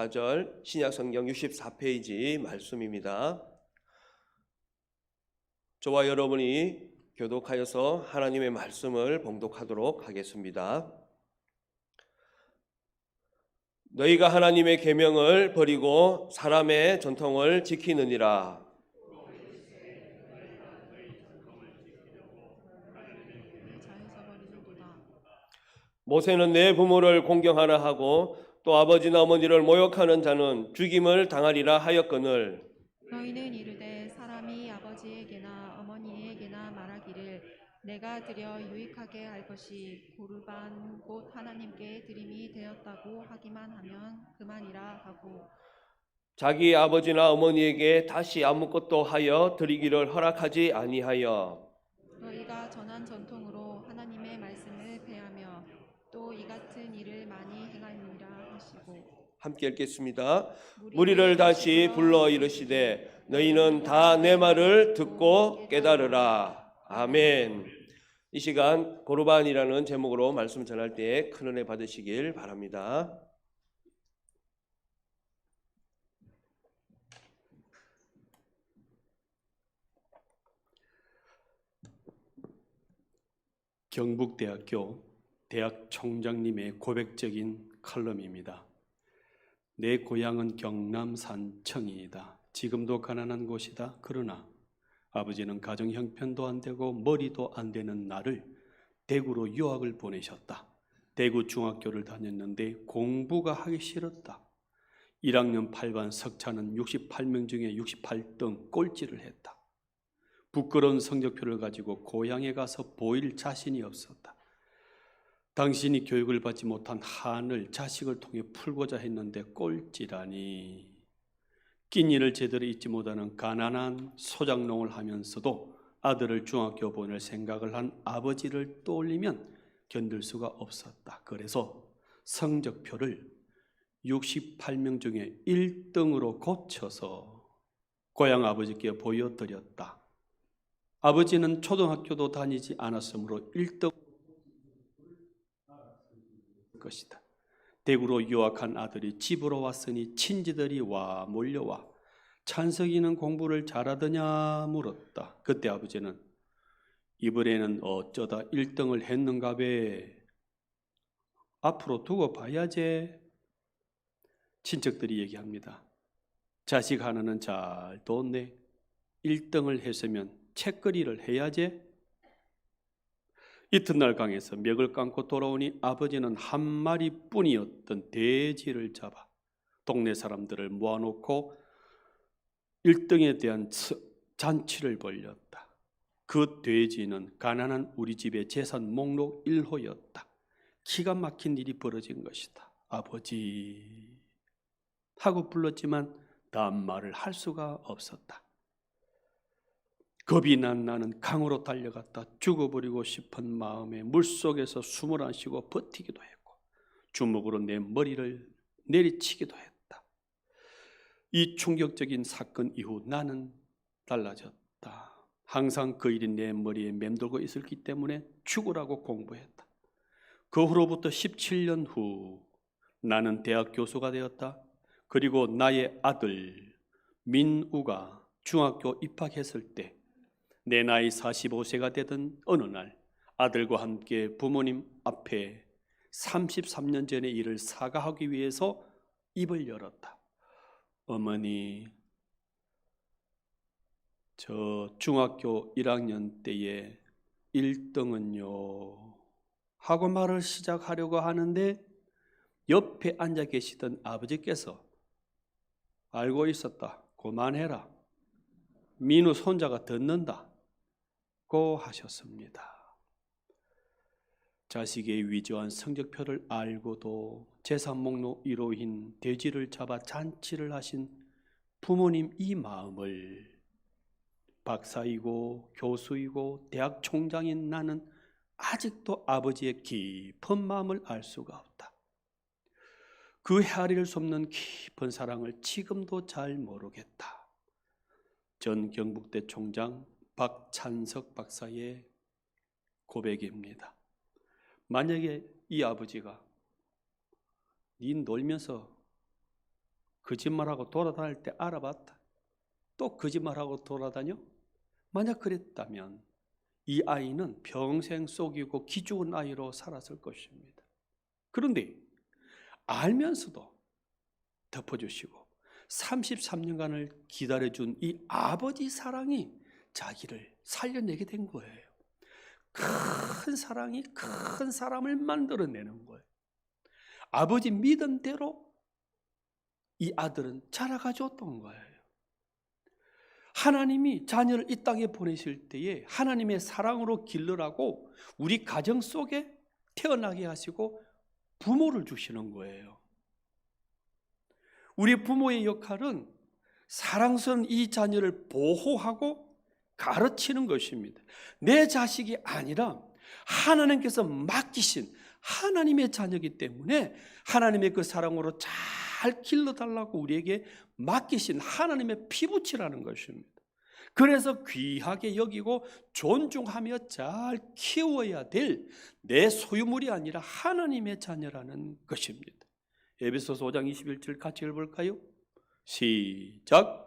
24절 신약성경 64페이지 말씀입니다. 저와 여러분이 교독하여서 하나님의 말씀을 봉독하도록 하겠습니다. 너희가 하나님의 계명을 버리고 사람의 전통을 지키느니라. 모세는 내 부모를 공경하라 하고 또 아버지나 어머니를 모욕하는 자는 죽임을 당하리라 하였거늘 너희는 이르되 사람이 아버지에게나 어머니에게나 말하기를 내가 드려 유익하게 할 것이 고르반 곧 하나님께 드림이 되었다고 하기만 하면 그만이라 하고 자기 아버지나 어머니에게 다시 아무것도 하여 드리기를 허락하지 아니하여 너희가 전한 전통으로 하나님의 말씀을 폐하며 또 이 같은 일을 많이 행하니라 하시고 함께 읽겠습니다. 무리를 다시 불러 이르시되 너희는 다 내 말을 듣고 깨달으라. 아멘. 이 시간 고르반이라는 제목으로 말씀 전할 때 큰 은혜 받으시길 바랍니다. 경북대학교 대학 총장님의 고백적인 칼럼입니다. 내 고향은 경남 산청이다. 지금도 가난한 곳이다. 그러나 아버지는 가정 형편도 안 되고 머리도 안 되는 나를 대구로 유학을 보내셨다. 대구 중학교를 다녔는데 공부가 하기 싫었다. 1학년 8반 석차는 68명 중에 68등 꼴찌를 했다. 부끄러운 성적표를 가지고 고향에 가서 보일 자신이 없었다. 당신이 교육을 받지 못한 한을 자식을 통해 풀고자 했는데 꼴찌라니. 끼니를 제대로 잊지 못하는 가난한 소장농을 하면서도 아들을 중학교 보낼 생각을 한 아버지를 떠올리면 견딜 수가 없었다. 그래서 성적표를 68명 중에 1등으로 고쳐서 고향 아버지께 보여드렸다. 아버지는 초등학교도 다니지 않았으므로 1등 것이다. 대구로 유학한 아들이 집으로 왔으니 친지들이 몰려와 찬석이는 공부를 잘하더냐 물었다. 그때 아버지는 이번에는 어쩌다 1등을 했는가배. 앞으로 두고 봐야지. 친척들이 얘기합니다. 자식 하나는 잘 뒀네. 1등을 했으면 책거리를 해야지. 이튿날 강에서 맥을 감고 돌아오니 아버지는 한 마리뿐이었던 돼지를 잡아 동네 사람들을 모아놓고 1등에 대한 잔치를 벌였다. 그 돼지는 가난한 우리 집의 재산 목록 1호였다. 기가 막힌 일이 벌어진 것이다. 아버지 하고 불렀지만 다음 말을 할 수가 없었다. 겁이 난 나는 강으로 달려갔다. 죽어버리고 싶은 마음에 물속에서 숨을 안 쉬고 버티기도 했고 주먹으로 내 머리를 내리치기도 했다. 이 충격적인 사건 이후 나는 달라졌다. 항상 그 일이 내 머리에 맴돌고 있었기 때문에 죽으라고 공부했다. 그 후로부터 17년 후 나는 대학 교수가 되었다. 그리고 나의 아들 민우가 중학교 입학했을 때 내 나이 45세가 되던 어느 날 아들과 함께 부모님 앞에 33년 전의 일을 사과하기 위해서 입을 열었다. 어머니, 저 중학교 1학년 때의 1등은요 하고 말을 시작하려고 하는데 옆에 앉아 계시던 아버지께서 알고 있었다. 그만해라. 민우 손자가 듣는다. 고 하셨습니다. 자식의 위조한 성적표를 알고도 재산 목록 1호인 돼지를 잡아 잔치를 하신 부모님 이 마음을 박사이고 교수이고 대학 총장인 나는 아직도 아버지의 깊은 마음을 알 수가 없다. 그 헤아릴 수 없는 깊은 사랑을 지금도 잘 모르겠다. 전 경북대 총장 박찬석 박사의 고백입니다. 만약에 이 아버지가 네 놀면서 거짓말하고 돌아다닐 때 알아봤다. 또 거짓말하고 돌아다녀? 만약 그랬다면 이 아이는 평생 속이고 기죽은 아이로 살았을 것입니다. 그런데 알면서도 덮어주시고 33년간을 기다려준 이 아버지 사랑이 자기를 살려내게 된 거예요. 큰 사랑이 큰 사람을 만들어내는 거예요. 아버지 믿음대로 이 아들은 자라가줬던 거예요. 하나님이 자녀를 이 땅에 보내실 때에 하나님의 사랑으로 길러라고 우리 가정 속에 태어나게 하시고 부모를 주시는 거예요. 우리 부모의 역할은 사랑스러운 이 자녀를 보호하고 가르치는 것입니다. 내 자식이 아니라 하나님께서 맡기신 하나님의 자녀이기 때문에 하나님의 그 사랑으로 잘 길러달라고 우리에게 맡기신 하나님의 피부치라는 것입니다. 그래서 귀하게 여기고 존중하며 잘 키워야 될 내 소유물이 아니라 하나님의 자녀라는 것입니다. 에베소서 5장 21절 같이 읽어볼까요? 시작.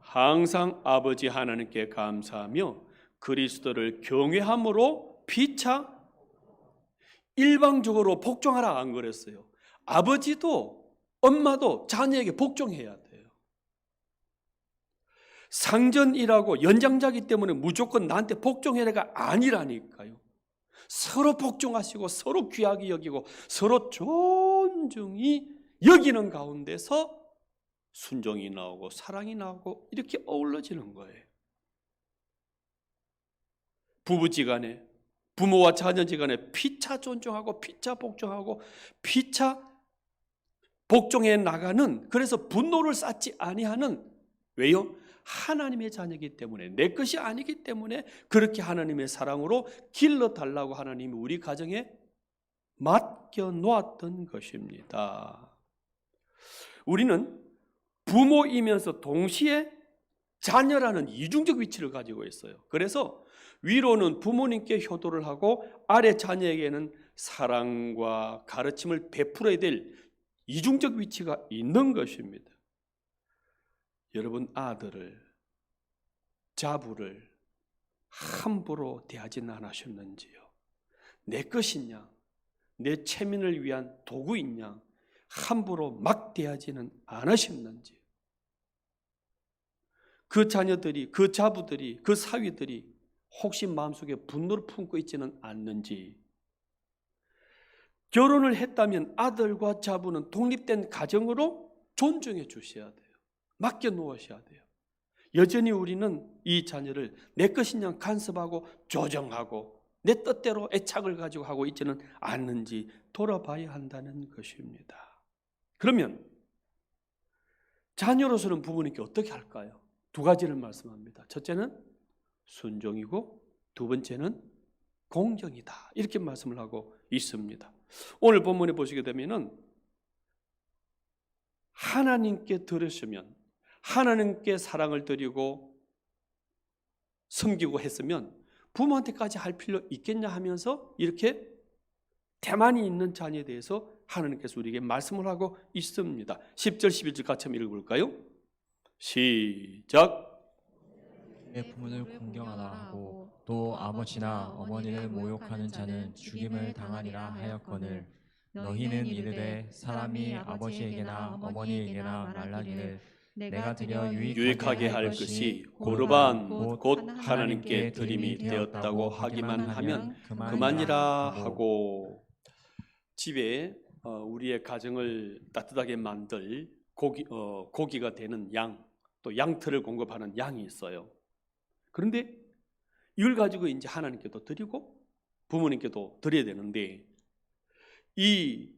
항상 아버지 하나님께 감사하며 그리스도를 경외함으로 피차 일방적으로 복종하라 안 그랬어요. 아버지도 엄마도 자녀에게 복종해야 돼요. 상전이라고 연장자이기 때문에 무조건 나한테 복종해라가 아니라니까요. 서로 복종하시고 서로 귀하게 여기고 서로 존중히 여기는 가운데서 순종이 나오고 사랑이 나오고 이렇게 어우러지는 거예요. 부부지간에 부모와 자녀지간에 피차 존중하고 피차 복종하고 피차 복종해 나가는, 그래서 분노를 쌓지 아니하는, 왜요? 하나님의 자녀이기 때문에, 내 것이 아니기 때문에 그렇게 하나님의 사랑으로 길러달라고 하나님이 우리 가정에 맡겨 놓았던 것입니다. 우리는 부모이면서 동시에 자녀라는 이중적 위치를 가지고 있어요. 그래서 위로는 부모님께 효도를 하고 아래 자녀에게는 사랑과 가르침을 베풀어야 될 이중적 위치가 있는 것입니다. 여러분, 아들을, 자부를 함부로 대하지는 않으셨는지요? 내 것이냐, 내 체면을 위한 도구이냐 함부로 막 대하지는 않으셨는지요? 그 자녀들이, 그 자부들이, 그 사위들이 혹시 마음속에 분노를 품고 있지는 않는지, 결혼을 했다면 아들과 자부는 독립된 가정으로 존중해 주셔야 돼요. 맡겨 놓으셔야 돼요. 여전히 우리는 이 자녀를 내 것이냐 간섭하고 조정하고 내 뜻대로 애착을 가지고 하고 있지는 않는지 돌아봐야 한다는 것입니다. 그러면 자녀로서는 부모님께 어떻게 할까요? 두 가지를 말씀합니다. 첫째는 순종이고 두 번째는 공정이다, 이렇게 말씀을 하고 있습니다. 오늘 본문에 보시게 되면은 하나님께 들으시면, 하나님께 사랑을 드리고 섬기고 했으면 부모한테까지 할 필요 있겠냐 하면서 이렇게 태만이 있는 자녀에 대해서 하나님께서 우리에게 말씀을 하고 있습니다. 10절 11절 같이 한번 읽어볼까요? 시작. 내 부모를 공경하라 하고 또 아버지나 어머니를 모욕하는 자는 죽임을 당하리라 하였거늘 너희는 이르되 사람이 아버지에게나 어머니에게나 말하기를 내가 드려 유익하게 할 것이 고르반 곧 하나님께 드림이 되었다고 하기만 하면 그만이라 하고, 집에 우리의 가정을 따뜻하게 만들 고기가 되는 양, 또 양털을 공급하는 양이 있어요. 그런데 이걸 가지고 이제 하나님께도 드리고 부모님께도 드려야 되는데, 이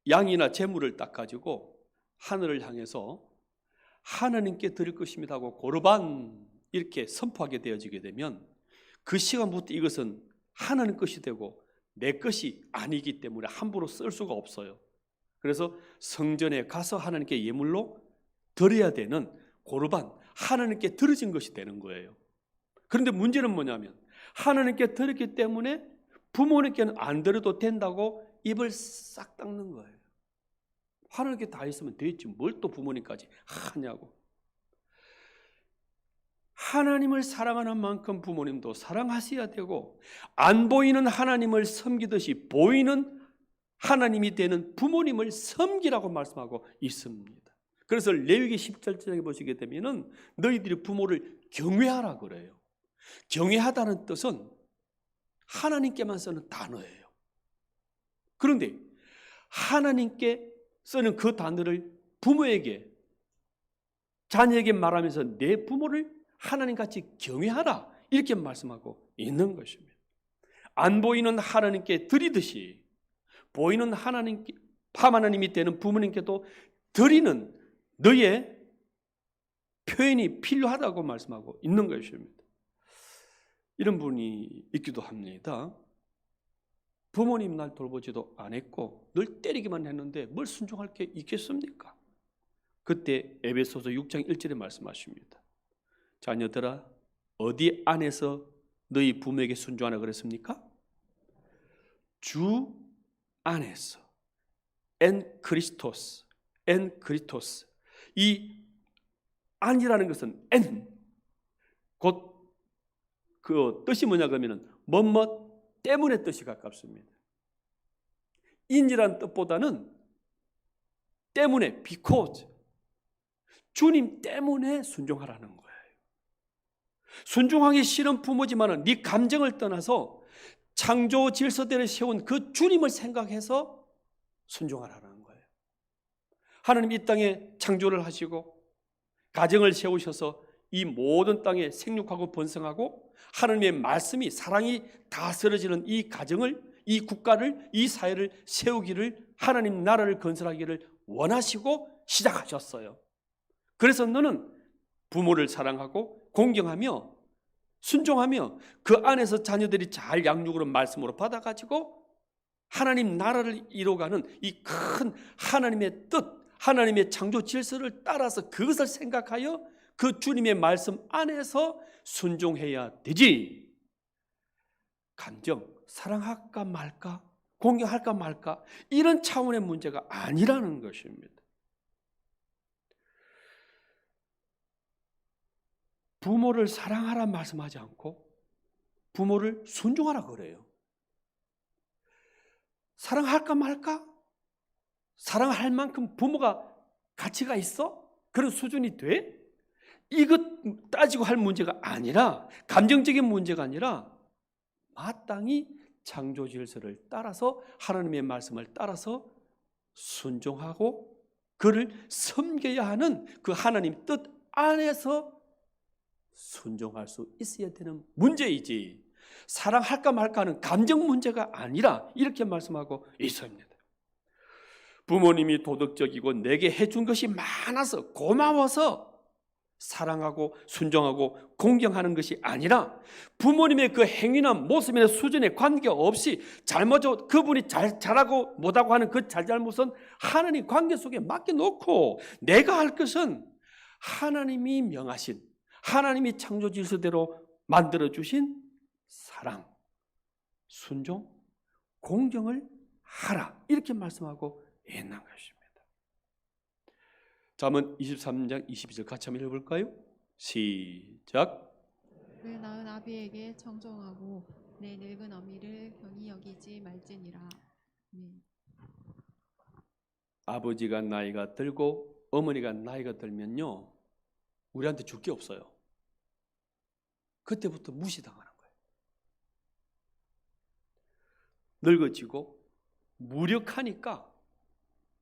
양이나 재물을 딱 가지고 하늘을 향해서 하나님께 드릴 것입니다 하고 고르반 이렇게 선포하게 되어지게 되면 그 시간부터 이것은 하나님 것이 되고 내 것이 아니기 때문에 함부로 쓸 수가 없어요. 그래서 성전에 가서 하나님께 예물로 드려야 되는 고르반, 하나님께 드려진 것이 되는 거예요. 그런데 문제는 뭐냐면 하나님께 드렸기 때문에 부모님께는 안 드려도 된다고 입을 싹 닦는 거예요. 하는 게 다 있으면 됐지 뭘 또 부모님까지 하냐고. 하나님을 사랑하는 만큼 부모님도 사랑하셔야 되고, 안 보이는 하나님을 섬기듯이 보이는 하나님이 되는 부모님을 섬기라고 말씀하고 있습니다. 그래서 레위기 17장에 보시게 되면은 너희들이 부모를 경외하라 그래요. 경외하다는 뜻은 하나님께만 쓰는 단어예요. 그런데 하나님께 쓰는 그 단어를 부모에게, 자녀에게 말하면서 내 부모를 하나님같이 경외하라 이렇게 말씀하고 있는 것입니다. 안 보이는 하나님께 드리듯이 보이는 하나님이 되는 부모님께도 드리는 너의 표현이 필요하다고 말씀하고 있는 것입니다. 이런 분이 있기도 합니다. 부모님 날 돌보지도 안 했고 늘 때리기만 했는데 뭘 순종할 게 있겠습니까? 그때 에베소서 6장 1절에 말씀하십니다. 자녀들아, 어디 안에서 너희 부모에게 순종하라 그랬습니까? 주 안에서. 엔 크리스토스. 이 안이라는 것은 엔, 곧 그 뜻이 뭐냐 그러면은 뭐뭐 때문에 뜻이 가깝습니다. 인이라는 뜻보다는 때문에, because, 주님 때문에 순종하라는 거예요. 순종하기 싫은 부모지만은 네 감정을 떠나서 창조 질서대로 세운 그 주님을 생각해서 순종하라는 거예요. 하나님 이 땅에 창조를 하시고 가정을 세우셔서 이 모든 땅에 생육하고 번성하고 하나님의 말씀이, 사랑이 다스려지는 이 가정을, 이 국가를, 이 사회를 세우기를, 하나님 나라를 건설하기를 원하시고 시작하셨어요. 그래서 너는 부모를 사랑하고 공경하며 순종하며 그 안에서 자녀들이 잘 양육으로 말씀으로 받아가지고 하나님 나라를 이루어가는 이 큰 하나님의 뜻, 하나님의 창조 질서를 따라서 그것을 생각하여 그 주님의 말씀 안에서 순종해야 되지. 감정, 사랑할까 말까, 공경할까 말까 이런 차원의 문제가 아니라는 것입니다. 부모를 사랑하라 말씀하지 않고 부모를 순종하라 그래요. 사랑할까 말까? 사랑할 만큼 부모가 가치가 있어? 그런 수준이 돼? 이것 따지고 할 문제가 아니라, 감정적인 문제가 아니라 마땅히 창조 질서를 따라서 하나님의 말씀을 따라서 순종하고 그를 섬겨야 하는 그 하나님 뜻 안에서 순종할 수 있어야 되는 문제이지, 사랑할까 말까 하는 감정 문제가 아니라 이렇게 말씀하고 있습니다. 부모님이 도덕적이고 내게 해준 것이 많아서 고마워서 사랑하고 순종하고 공경하는 것이 아니라 부모님의 그 행위나 모습이나 수준에 관계없이 잘못하고 그분이 잘하고 못하고 하는 그 잘잘못은 하나님 관계 속에 맡겨놓고 내가 할 것은 하나님이 명하신, 하나님이 창조 질서대로 만들어주신 사랑, 순종, 공경을 하라 이렇게 말씀하고 있는 것입니다. 잠언 23장 22절 같이 한번 읽어볼까요? 시작. 그 낳은 아비에게 청종하고 내 늙은 어미를 경히 여기지 말지니라. 아버지가 나이가 들고 어머니가 나이가 들면요, 우리한테 줄 게 없어요. 그때부터 무시당하는 거예요. 늙어지고 무력하니까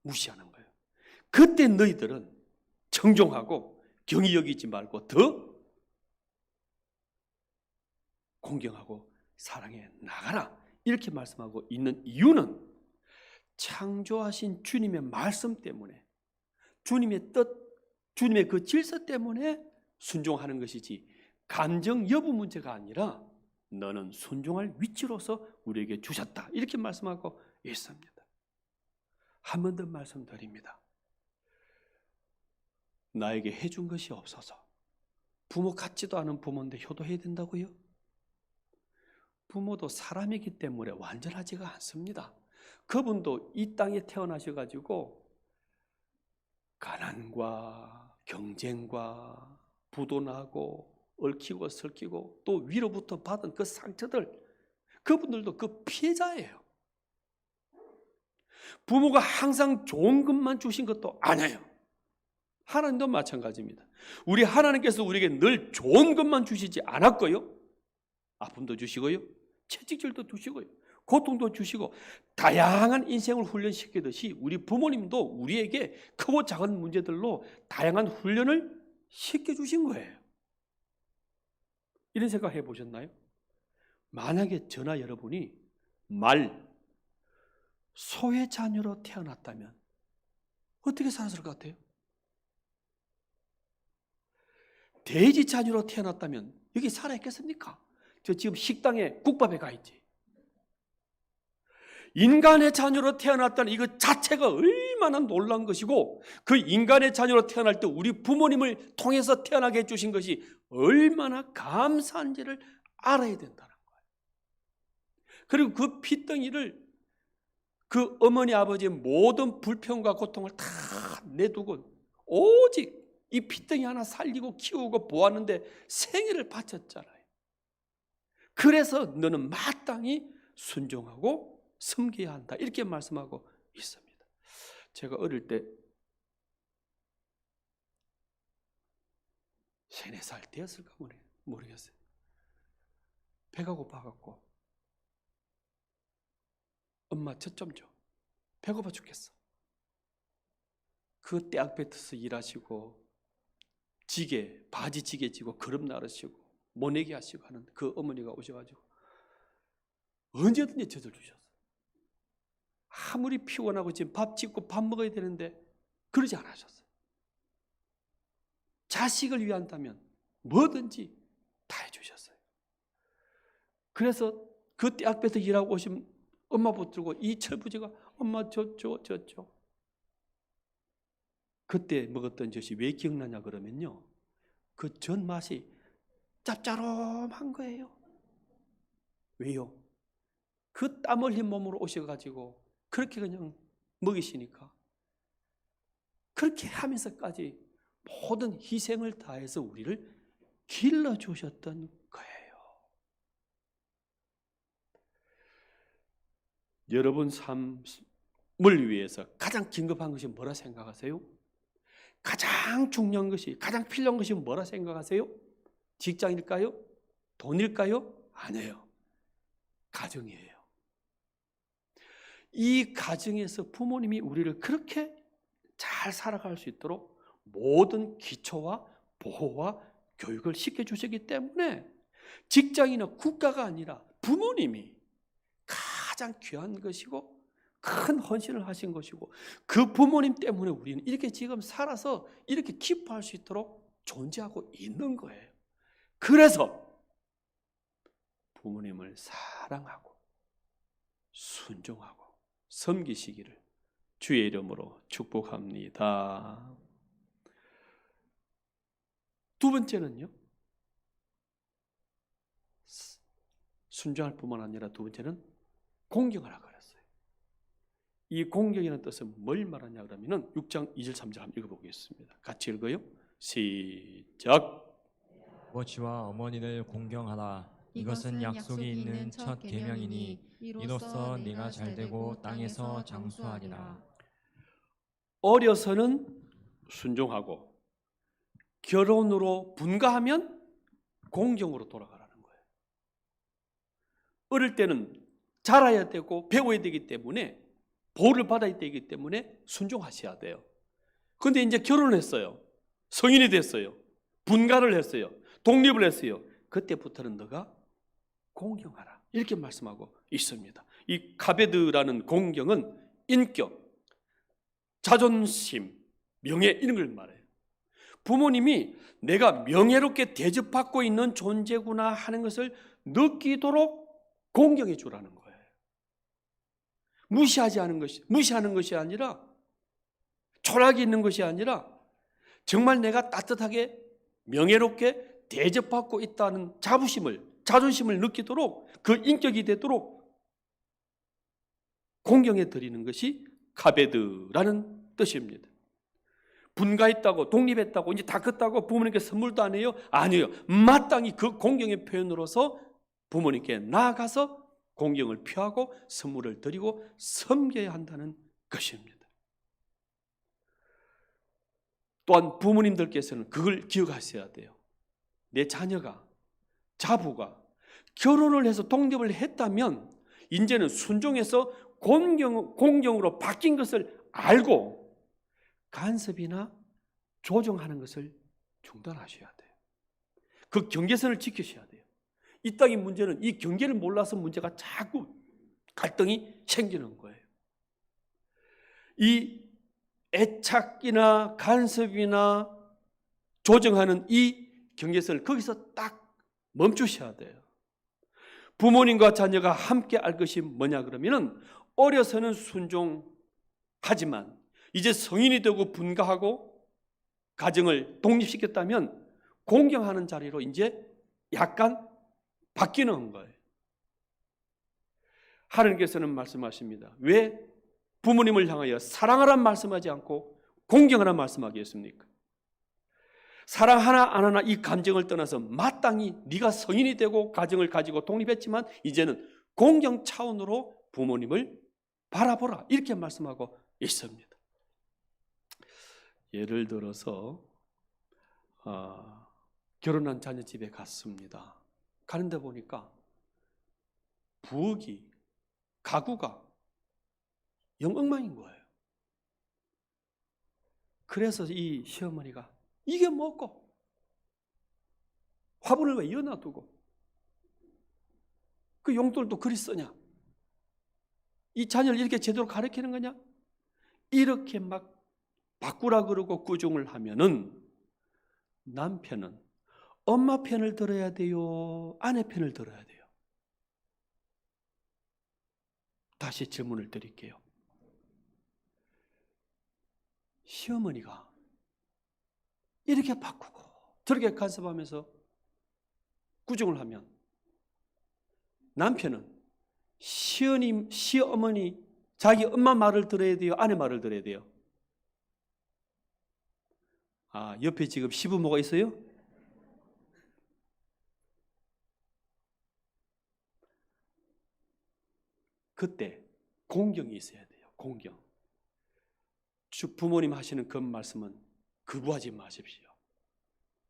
무시하는 거예요. 그때 너희들은 청종하고 경히 여기지 말고 더 공경하고 사랑해 나가라 이렇게 말씀하고 있는 이유는 창조하신 주님의 말씀 때문에, 주님의 뜻, 주님의 그 질서 때문에 순종하는 것이지 감정 여부 문제가 아니라 너는 순종할 위치로서 우리에게 주셨다 이렇게 말씀하고 있습니다. 한 번 더 말씀드립니다. 나에게 해준 것이 없어서 부모 같지도 않은 부모인데 효도해야 된다고요? 부모도 사람이기 때문에 완전하지가 않습니다. 그분도 이 땅에 태어나셔가지고 가난과 경쟁과 부도나고 얽히고 설키고 또 위로부터 받은 그 상처들, 그분들도 그 피해자예요. 부모가 항상 좋은 것만 주신 것도 아니에요. 하나님도 마찬가지입니다. 우리 하나님께서 우리에게 늘 좋은 것만 주시지 않았고요, 아픔도 주시고요, 채찍질도 주시고요, 고통도 주시고 다양한 인생을 훈련시키듯이 우리 부모님도 우리에게 크고 작은 문제들로 다양한 훈련을 시켜주신 거예요. 이런 생각 해보셨나요? 만약에 저나 여러분이 소의 자녀로 태어났다면 어떻게 살았을 것 같아요? 돼지 자녀로 태어났다면 여기 살아있겠습니까? 저 지금 식당에 국밥에 가 있지. 인간의 자녀로 태어났다는 이것 자체가 얼마나 놀라운 것이고, 그 인간의 자녀로 태어날 때 우리 부모님을 통해서 태어나게 해주신 것이 얼마나 감사한지를 알아야 된다는 거예요. 그리고 그 핏덩이를 그 어머니 아버지의 모든 불평과 고통을 다 내두고 오직 이 핏덩이 하나 살리고 키우고 보았는데 생애를 바쳤잖아요. 그래서 너는 마땅히 순종하고 섬겨야 한다, 이렇게 말씀하고 있습니다. 제가 어릴 때 3, 4살 때였을까 모르겠어요. 배가 고파갖고 엄마 젖 좀 줘. 배고파 죽겠어. 그 떼약볕에서 일하시고 바지 지게 지고 그릇 나르시고 모내기 하시고 하는 그 어머니가 오셔가지고 언제든지 젖을 주셨어요. 아무리 피곤하고 지금 밥 짓고 밥 먹어야 되는데 그러지 않으셨어요. 자식을 위한다면 뭐든지 다 해주셨어요. 그래서 그 떼약볕에 일하고 오신 엄마 붙들고 이 철부지가 엄마 저 그때 먹었던 젖이 왜 기억나냐 그러면요, 그 전 맛이 짭짤한 거예요. 왜요? 그 땀 흘린 몸으로 오셔가지고 그렇게 그냥 먹이시니까, 그렇게 하면서까지 모든 희생을 다해서 우리를 길러주셨던 거예요. 여러분 삶을 위해서 가장 긴급한 것이 뭐라 생각하세요? 가장 중요한 것이, 가장 필요한 것이 뭐라 생각하세요? 직장일까요? 돈일까요? 아니에요. 가정이에요. 이 가정에서 부모님이 우리를 그렇게 잘 살아갈 수 있도록 모든 기초와 보호와 교육을 시켜주시기 때문에 직장이나 국가가 아니라 부모님이 가장 귀한 것이고 큰 헌신을 하신 것이고, 그 부모님 때문에 우리는 이렇게 지금 살아서 이렇게 기뻐할 수 있도록 존재하고 있는 거예요. 그래서 부모님을 사랑하고 순종하고 섬기시기를 주의 이름으로 축복합니다. 두 번째는요, 순종할 뿐만 아니라 두 번째는 공경하라 그랬어요. 이 공경이라는 뜻은 뭘 말하냐 그러면은 6장 2절 3절 한번 읽어보겠습니다. 같이 읽어요. 시작. 아버지와 어머니를 공경하라. 이것은 약속이 있는 첫 계명이니 이로써 네가 잘되고 땅에서 장수하리라. 어려서는 순종하고 결혼으로 분가하면 공경으로 돌아가라는 거예요. 어릴 때는 자라야 되고 배워야 되기 때문에, 보호를 받아야 되기 때문에 순종하셔야 돼요. 그런데 이제 결혼했어요. 성인이 됐어요. 분가를 했어요. 독립을 했어요. 그때부터는 너가 공경하라, 이렇게 말씀하고 있습니다. 이 카베드라는 공경은 인격, 자존심, 명예, 이런 걸 말해요. 부모님이 내가 명예롭게 대접받고 있는 존재구나 하는 것을 느끼도록 공경해 주라는 거예요. 무시하는 것이 아니라, 초라하게 있는 것이 아니라 정말 내가 따뜻하게 명예롭게 대접받고 있다는 자존심을 느끼도록, 그 인격이 되도록 공경해 드리는 것이 카베드라는 뜻입니다. 분가했다고 독립했다고 이제 다 컸다고 부모님께 선물도 안 해요? 아니에요. 마땅히 그 공경의 표현으로서 부모님께 나아가서 공경을 표하고 선물을 드리고 섬겨야 한다는 것입니다. 또한 부모님들께서는 그걸 기억하셔야 돼요. 내 자녀가, 자부가 결혼을 해서 독립을 했다면 이제는 순종해서 공경으로 바뀐 것을 알고 간섭이나 조정하는 것을 중단하셔야 돼요. 그 경계선을 지키셔야 돼요. 이 땅의 문제는 이 경계를 몰라서 문제가 자꾸 갈등이 생기는 거예요. 이 애착이나 간섭이나 조정하는 이 경계선을 거기서 딱 멈추셔야 돼요. 부모님과 자녀가 함께 알 것이 뭐냐 그러면은 어려서는 순종하지만 이제 성인이 되고 분가하고 가정을 독립시켰다면 공경하는 자리로 이제 약간 바뀌는 거예요. 하나님께서는 말씀하십니다. 왜 부모님을 향하여 사랑하라는 말씀하지 않고 공경하라는 말씀하겠습니까? 사랑하나 안 하나 이 감정을 떠나서 마땅히 네가 성인이 되고 가정을 가지고 독립했지만 이제는 공경 차원으로 부모님을 바라보라 이렇게 말씀하고 있습니다. 예를 들어서 결혼한 자녀 집에 갔습니다. 가는데 보니까 부엌이 가구가 영 엉망인 거예요. 그래서 이 시어머니가 이게 뭐고 화분을 왜 이어놔두고 그 용돈도 그리 쓰냐? 이 자녀를 이렇게 제대로 가르치는 거냐? 이렇게 막 바꾸라 그러고 꾸중을 하면은 남편은 엄마 편을 들어야 돼요? 아내 편을 들어야 돼요? 다시 질문을 드릴게요. 시어머니가 이렇게 바꾸고 저렇게 간섭하면서 꾸중을 하면 남편은 시어머니, 자기 엄마 말을 들어야 돼요? 아내 말을 들어야 돼요? 옆에 지금 시부모가 있어요? 그때 공경이 있어야 돼요. 공경. 부모님 하시는 그 말씀은 거부하지 마십시오.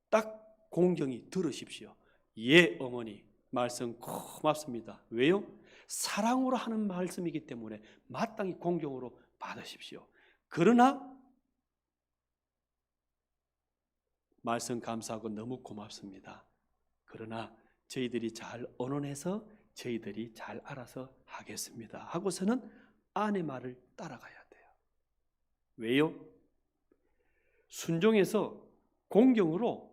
딱 공경이 들으십시오. 예, 어머니 말씀 고맙습니다. 왜요? 사랑으로 하는 말씀이기 때문에 마땅히 공경으로 받으십시오. 그러나 말씀 감사하고 너무 고맙습니다. 그러나 저희들이 잘 언론해서 저희들이 잘 알아서 하겠습니다. 하고서는 아내 말을 따라가야 돼요. 왜요? 순종해서 공경으로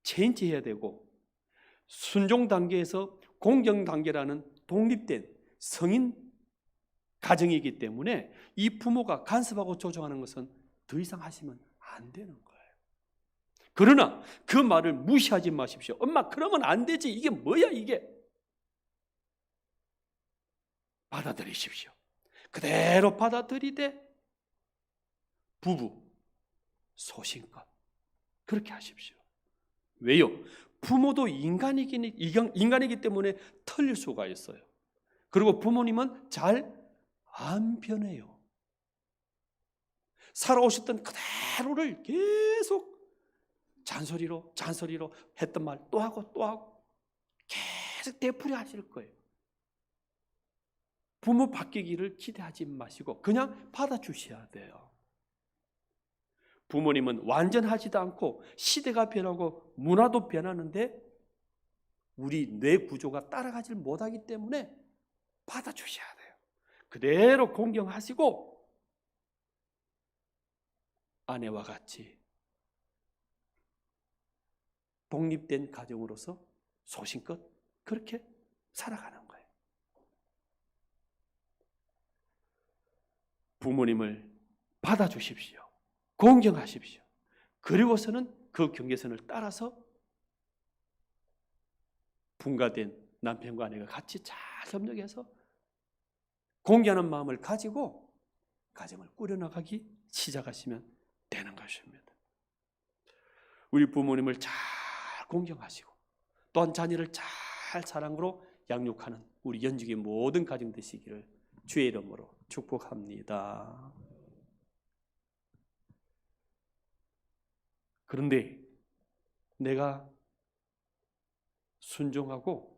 체인지해야 되고 순종 단계에서 공경 단계라는 독립된 성인 가정이기 때문에 이 부모가 간섭하고 조정하는 것은 더 이상 하시면 안 되는 거예요. 그러나 그 말을 무시하지 마십시오. 엄마 그러면 안 되지. 이게 뭐야 이게. 받아들이십시오. 그대로 받아들이되 부부 소신껏 그렇게 하십시오. 왜요? 부모도 인간이기 때문에 틀릴 수가 있어요. 그리고 부모님은 잘 안 변해요. 살아오셨던 그대로를 계속 잔소리로 했던 말 또 하고 계속 되풀이 하실 거예요. 부모 바뀌기를 기대하지 마시고 그냥 받아주셔야 돼요. 부모님은 완전하지도 않고 시대가 변하고 문화도 변하는데 우리 뇌 구조가 따라가지 못하기 때문에 받아주셔야 돼요. 그대로 공경하시고 아내와 같이 독립된 가정으로서 소신껏 그렇게 살아가는 거예요. 부모님을 받아주십시오. 공경하십시오. 그리고서는 그 경계선을 따라서 분가된 남편과 아내가 같이 잘 협력해서 공개하는 마음을 가지고 가정을 꾸려나가기 시작하시면 되는 것입니다. 우리 부모님을 잘 공경하시고 또한 자녀를 잘 사랑으로 양육하는 우리 연중의 모든 가정 되시기를 주의 이름으로 축복합니다. 그런데 내가 순종하고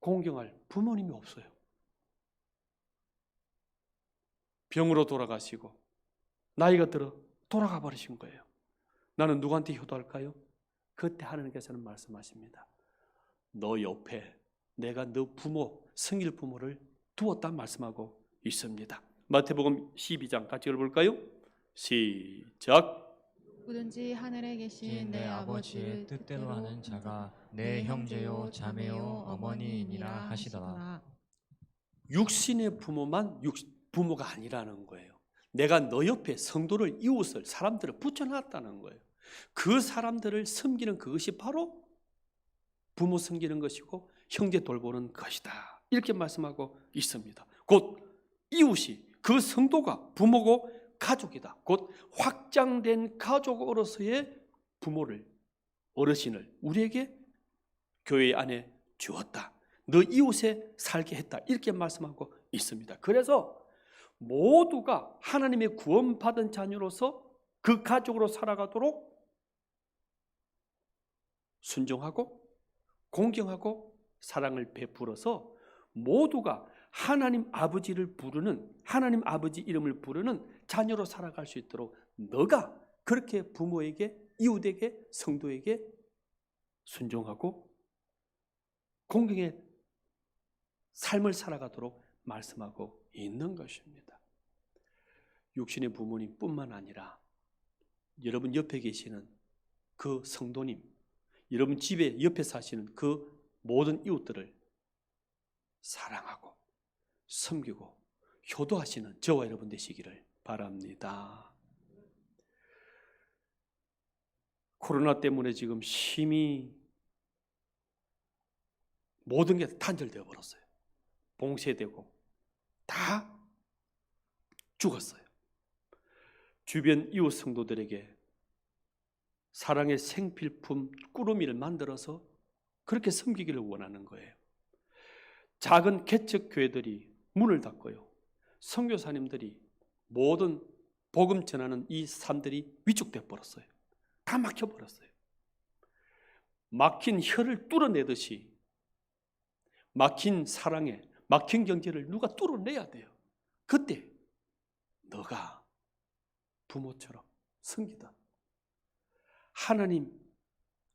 공경할 부모님이 없어요. 병으로 돌아가시고 나이가 들어 돌아가 버리신 거예요. 나는 누구한테 효도할까요? 그때 하나님께서는 말씀하십니다. 너 옆에 내가 너 부모, 성일 부모를 두었다 말씀하고 있습니다. 마태복음 12장 같이 읽어볼까요? 시작. 누구든지 하늘에 계신 내 아버지의 뜻대로 하는 자가 내 형제요 자매요 어머니이니라 하시더라. 육신의 부모만 부모가 아니라는 거예요. 내가 너 옆에 성도를, 이웃을, 사람들을 붙여놨다는 거예요. 그 사람들을 섬기는 그것이 바로 부모 섬기는 것이고 형제 돌보는 것이다. 이렇게 말씀하고 있습니다. 곧 이웃이 그 성도가 부모고 가족이다. 곧 확장된 가족으로서의 부모를, 어르신을 우리에게 교회 안에 주었다. 너 이웃에 살게 했다. 이렇게 말씀하고 있습니다. 그래서 모두가 하나님의 구원받은 자녀로서 그 가족으로 살아가도록 순종하고 공경하고 사랑을 베풀어서 모두가 하나님 아버지를 부르는, 하나님 아버지 이름을 부르는 자녀로 살아갈 수 있도록 너가 그렇게 부모에게, 이웃에게, 성도에게 순종하고 공경의 삶을 살아가도록 말씀하고 있는 것입니다. 육신의 부모님뿐만 아니라 여러분 옆에 계시는 그 성도님, 여러분 집에 옆에 사시는 그 모든 이웃들을 사랑하고 섬기고 효도하시는 저와 여러분 되시기를 바랍니다. 코로나 때문에 지금 심히 모든 게 단절되어 버렸어요. 봉쇄되고 다 죽었어요. 주변 이웃 성도들에게 사랑의 생필품 꾸러미를 만들어서 그렇게 섬기기를 원하는 거예요. 작은 개척 교회들이 문을 닫고요. 선교사님들이 모든 복음 전하는 이 삶들이 위축돼 버렸어요. 다 막혀 버렸어요. 막힌 혀를 뚫어내듯이 막힌 사랑에 막힌 경제를 누가 뚫어내야 돼요. 그때 너가 부모처럼 섬기듯 하나님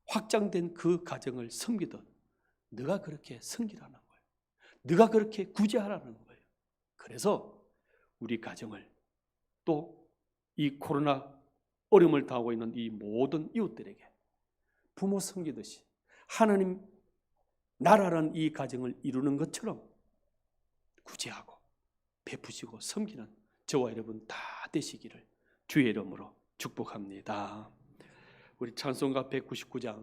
확장된 그 가정을 섬기듯 너가 그렇게 섬기라는 거예요. 너가 그렇게 구제하라는 거예요. 그래서 우리 가정을 또 이 코로나 어려움을 당하고 있는 이 모든 이웃들에게 부모 섬기듯이 하나님 나라라는 이 가정을 이루는 것처럼 구제하고 베푸시고 섬기는 저와 여러분 다 되시기를 주의 이름으로 축복합니다. 우리 찬송가 199장